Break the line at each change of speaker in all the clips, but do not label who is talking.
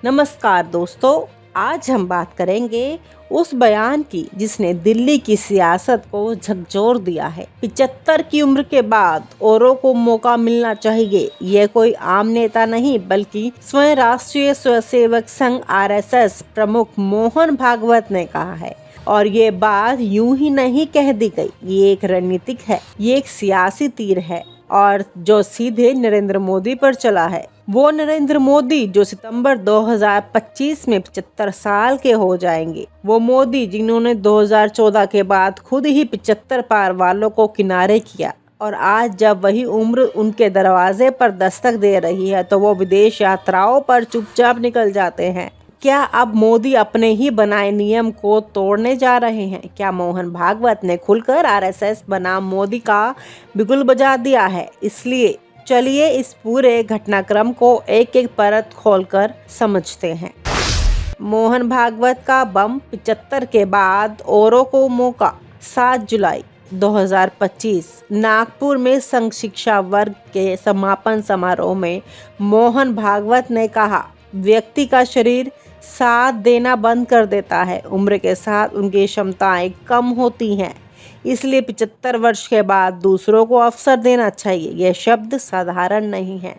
नमस्कार दोस्तों, आज हम बात करेंगे उस बयान की जिसने दिल्ली की सियासत को झकझोर दिया है। 75 की उम्र के बाद औरों को मौका मिलना चाहिए, यह कोई आम नेता नहीं बल्कि स्वयं राष्ट्रीय स्वयंसेवक संघ आरएसएस प्रमुख मोहन भागवत ने कहा है। और ये बात यूं ही नहीं कह दी गई, ये एक रणनीतिक है, ये एक सियासी तीर है और जो सीधे नरेंद्र मोदी पर चला है। वो नरेंद्र मोदी जो सितंबर 2025 में 75 साल के हो जाएंगे। वो मोदी जिन्होंने 2014 के बाद खुद ही 75 पार वालों को किनारे किया और आज जब वही उम्र उनके दरवाजे पर दस्तक दे रही है तो वो विदेश यात्राओं पर चुपचाप निकल जाते हैं। क्या अब मोदी अपने ही बनाए नियम को तोड़ने जा रहे हैं? क्या मोहन भागवत ने खुलकर आरएसएस बनाम मोदी का बिगुल बजा दिया है? इसलिए चलिए इस पूरे घटनाक्रम को एक एक परत खोलकर समझते हैं। मोहन भागवत का बम 75 के बाद औरों को मौका। 7 जुलाई 2025 नागपुर में संघ शिक्षा वर्ग के समापन समारोह में मोहन भागवत ने कहा, व्यक्ति का शरीर साथ देना बंद कर देता है। उम्र के साथ उनकी क्षमताएं कम होती हैं, इसलिए 75 वर्ष के बाद दूसरों को अवसर देना चाहिए। यह शब्द साधारण नहीं है।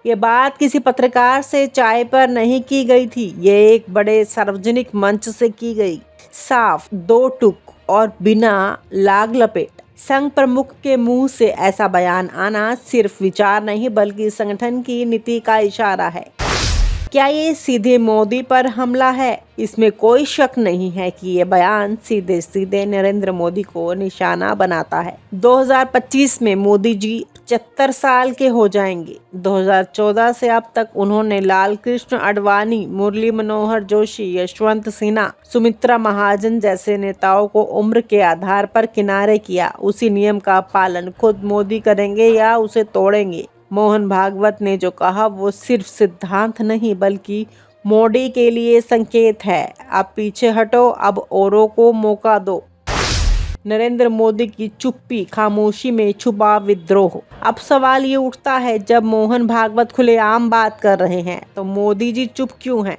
ये बात किसी पत्रकार से चाय पर नहीं की गई थी, ये एक बड़े सार्वजनिक मंच से की गई। साफ, दो टूक और बिना लाग लपेट। संघ प्रमुख के मुंह से ऐसा बयान आना सिर्फ विचार नहीं बल्कि संगठन की नीति का इशारा है। क्या ये सीधे मोदी पर हमला है? इसमें कोई शक नहीं है कि ये बयान सीधे सीधे नरेंद्र मोदी को निशाना बनाता है। 2025 में मोदी जी 75 साल के हो जाएंगे। 2014 से अब तक उन्होंने लाल कृष्ण आडवाणी, मुरली मनोहर जोशी, यशवंत सिन्हा, सुमित्रा महाजन जैसे नेताओं को उम्र के आधार पर किनारे किया। उसी नियम का पालन खुद मोदी करेंगे या उसे तोड़ेंगे? मोहन भागवत ने जो कहा वो सिर्फ सिद्धांत नहीं बल्कि मोदी के लिए संकेत है। अब पीछे हटो, अब औरों को मौका दो। नरेंद्र मोदी की चुप्पी, खामोशी में छुपा विद्रोह। अब सवाल ये उठता है, जब मोहन भागवत खुलेआम बात कर रहे हैं तो मोदी जी चुप क्यों हैं?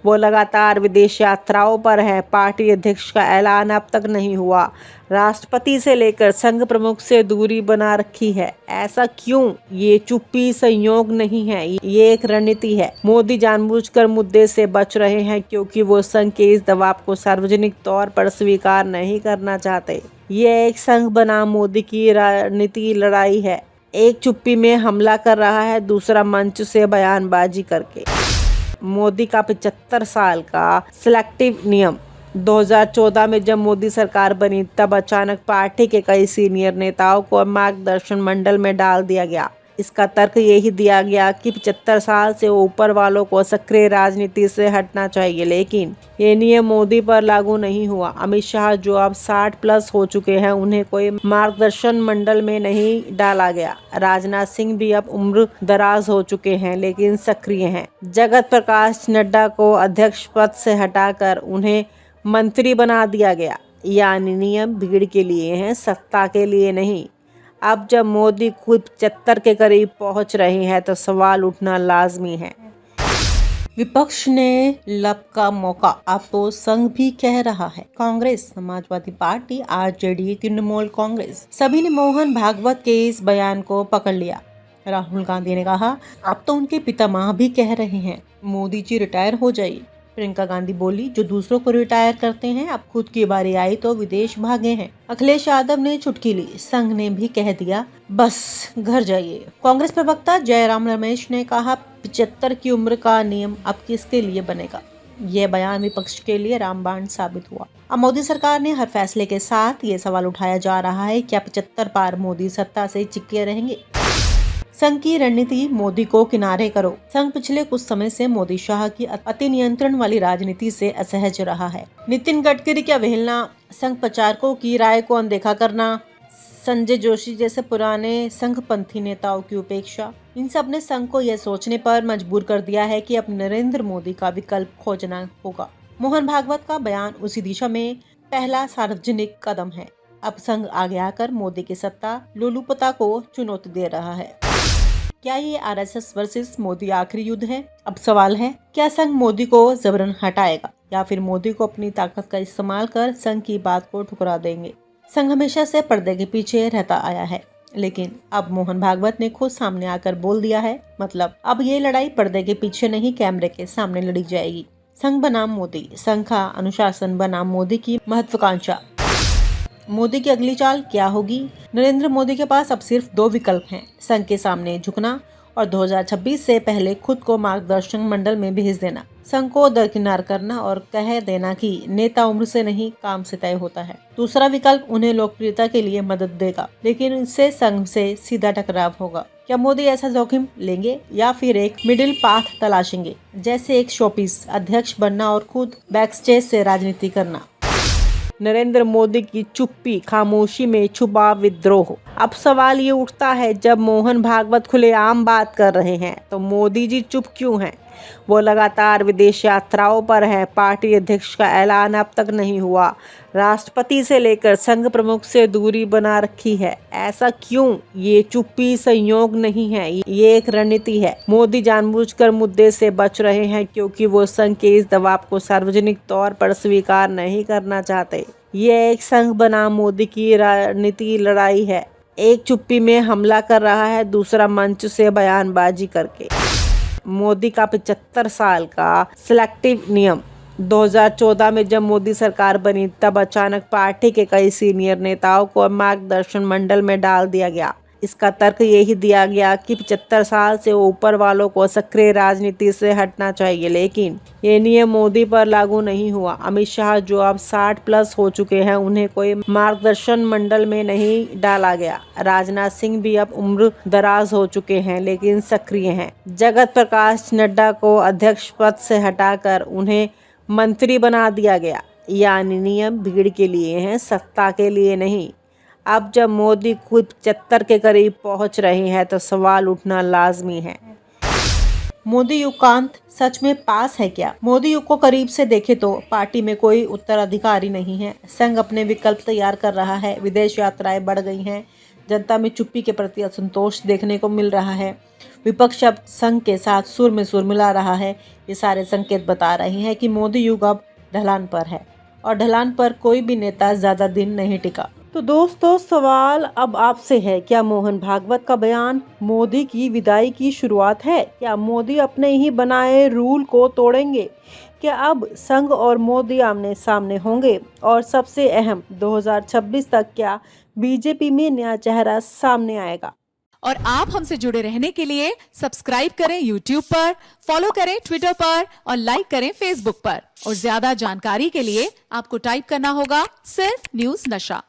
वो लगातार विदेश यात्राओं पर हैं। पार्टी अध्यक्ष का ऐलान अब तक नहीं हुआ। राष्ट्रपति से लेकर संघ प्रमुख से दूरी बना रखी है। ऐसा क्यों? ये चुप्पी संयोग नहीं है, ये एक रणनीति है। मोदी जानबूझकर मुद्दे से बच रहे हैं क्योंकि वो संघ के इस दबाव को सार्वजनिक तौर पर स्वीकार नहीं करना चाहते। ये एक संघ बनाम मोदी की राजनीति लड़ाई है। एक चुप्पी में हमला कर रहा है, दूसरा मंच से बयानबाजी करके। मोदी का 75 साल का सिलेक्टिव नियम। 2014 में जब मोदी सरकार बनी तब अचानक पार्टी के कई सीनियर नेताओं को मार्गदर्शन मंडल में डाल दिया गया। इसका तर्क यही दिया गया कि 75 साल से ऊपर वालों को सक्रिय राजनीति से हटना चाहिए, लेकिन ये नियम मोदी पर लागू नहीं हुआ। अमित शाह जो अब 60 प्लस हो चुके हैं, उन्हें कोई मार्गदर्शन मंडल में नहीं डाला गया। राजनाथ सिंह भी अब उम्र दराज हो चुके हैं लेकिन सक्रिय हैं। जगत प्रकाश नड्डा को अध्यक्ष पद से हटाकर उन्हें मंत्री बना दिया गया। यानी नियम भीड़ के लिए हैं, सत्ता के लिए नहीं। अब जब मोदी खुद 75 के करीब पहुंच रहे हैं तो सवाल उठना लाजमी है। विपक्ष ने लब का मौका, अब तो संघ भी कह रहा है। कांग्रेस, समाजवादी पार्टी, आरजेडी, तृणमूल कांग्रेस सभी ने मोहन भागवत के इस बयान को पकड़ लिया। राहुल गांधी ने कहा, अब तो उनके पितामह भी कह रहे हैं मोदी जी रिटायर हो जाइए। प्रियंका गांधी बोली, जो दूसरों को रिटायर करते हैं अब खुद की बारी आई तो विदेश भागे हैं। अखिलेश यादव ने चुटकी ली, संघ ने भी कह दिया बस घर जाइए। कांग्रेस प्रवक्ता जयराम रमेश ने कहा, 75 की उम्र का नियम अब किसके लिए बनेगा? यह बयान विपक्ष के लिए रामबाण साबित हुआ। अब मोदी सरकार ने हर फैसले के साथ ये सवाल उठाया जा रहा है, क्या 75 पार मोदी सत्ता से चिपके रहेंगे? संघ की रणनीति, मोदी को किनारे करो। संघ पिछले कुछ समय से मोदी शाह की अति नियंत्रण वाली राजनीति से असहज रहा है। नितिन गडकरी की अवहेलना, संघ प्रचारकों की राय को अनदेखा करना, संजय जोशी जैसे पुराने संघपंथी नेताओं की उपेक्षा, इन सब ने संघ को यह सोचने पर मजबूर कर दिया है कि अब नरेंद्र मोदी का विकल्प खोजना होगा। मोहन भागवत का बयान उसी दिशा में पहला सार्वजनिक कदम है। अब संघ आगे आकर मोदी की सत्ता लोलुपता को चुनौती दे रहा है। क्या ये आरएसएस वर्सेस मोदी आखिरी युद्ध है? अब सवाल है, क्या संघ मोदी को जबरन हटाएगा या फिर मोदी को अपनी ताकत का इस्तेमाल कर संघ की बात को ठुकरा देंगे? संघ हमेशा से पर्दे के पीछे रहता आया है, लेकिन अब मोहन भागवत ने खुद सामने आकर बोल दिया है। मतलब अब ये लड़ाई पर्दे के पीछे नहीं, कैमरे के सामने लड़ी जाएगी। संघ बनाम मोदी, संघ का अनुशासन बनाम मोदी की महत्वाकांक्षा। मोदी की अगली चाल क्या होगी? नरेंद्र मोदी के पास अब सिर्फ 2 विकल्प हैं, संघ के सामने झुकना और 2026 से पहले खुद को मार्गदर्शक मंडल में भेज देना, संघ को दरकिनार करना और कह देना कि नेता उम्र से नहीं काम से तय होता है। दूसरा विकल्प उन्हें लोकप्रियता के लिए मदद देगा, लेकिन इससे संघ से सीधा टकराव होगा। क्या मोदी ऐसा जोखिम लेंगे या फिर एक मिडिल पाथ तलाशेंगे, जैसे एक शोपीस अध्यक्ष बनना और खुद बैकस्टेज से राजनीति करना? नरेंद्र मोदी की चुप्पी, खामोशी में छुपा विद्रोह। अब सवाल ये उठता है, जब मोहन भागवत खुलेआम बात कर रहे हैं तो मोदी जी चुप क्यों हैं? वो लगातार विदेश यात्राओं पर हैं, पार्टी अध्यक्ष का ऐलान अब तक नहीं हुआ, राष्ट्रपति से लेकर संघ प्रमुख से दूरी बना रखी है। ऐसा क्यों? ये चुप्पी संयोग नहीं है, ये एक रणनीति है। मोदी जानबूझकर मुद्दे से बच रहे हैं क्योंकि वो संघ के इस दबाव को सार्वजनिक तौर पर स्वीकार नहीं करना चाहते। ये एक संघ बनाम मोदी की रणनीति लड़ाई है। एक चुप्पी में हमला कर रहा है, दूसरा मंच से बयानबाजी करके। मोदी का 75 साल का सिलेक्टिव नियम। 2014 में जब मोदी सरकार बनी तब अचानक पार्टी के कई सीनियर नेताओं को मार्गदर्शन मंडल में डाल दिया गया। इसका तर्क यही दिया गया कि 75 साल से ऊपर वालों को सक्रिय राजनीति से हटना चाहिए, लेकिन ये नियम मोदी पर लागू नहीं हुआ। अमित शाह जो अब 60 प्लस हो चुके हैं, उन्हें कोई मार्गदर्शन मंडल में नहीं डाला गया। राजनाथ सिंह भी अब उम्र दराज हो चुके हैं लेकिन सक्रिय हैं। जगत प्रकाश नड्डा को अध्यक्ष पद से हटाकर उन्हें मंत्री बना दिया गया। यानी नियम भीड़ के लिए हैं, सत्ता के लिए नहीं। अब जब मोदी खुद 75 के करीब पहुंच रहे हैं तो सवाल उठना लाजमी है, मोदी युग का अंत सच में पास है क्या? मोदी युग को करीब से देखे तो पार्टी में कोई उत्तराधिकारी नहीं है। संघ अपने विकल्प तैयार कर रहा है, विदेश यात्राएं बढ़ गई हैं, जनता में चुप्पी के प्रति असंतोष देखने को मिल रहा है, विपक्ष अब संघ के साथ सुर में सुर मिला रहा है। ये सारे संकेत बता रहे हैं कि मोदी युग अब ढलान पर है और ढलान पर कोई भी नेता ज्यादा दिन नहीं टिका। तो दोस्तों, सवाल अब आपसे है, क्या मोहन भागवत का बयान मोदी की विदाई की शुरुआत है? क्या मोदी अपने ही बनाए रूल को तोड़ेंगे? क्या अब संघ और मोदी आमने सामने होंगे? और सबसे अहम, 2026 तक क्या बीजेपी में नया चेहरा सामने आएगा?
और आप हमसे जुड़े रहने के लिए सब्सक्राइब करें YouTube पर, फॉलो करें Twitter पर और लाइक करें Facebook पर। और ज्यादा जानकारी के लिए आपको टाइप करना होगा सिर्फ न्यूज़ नशा।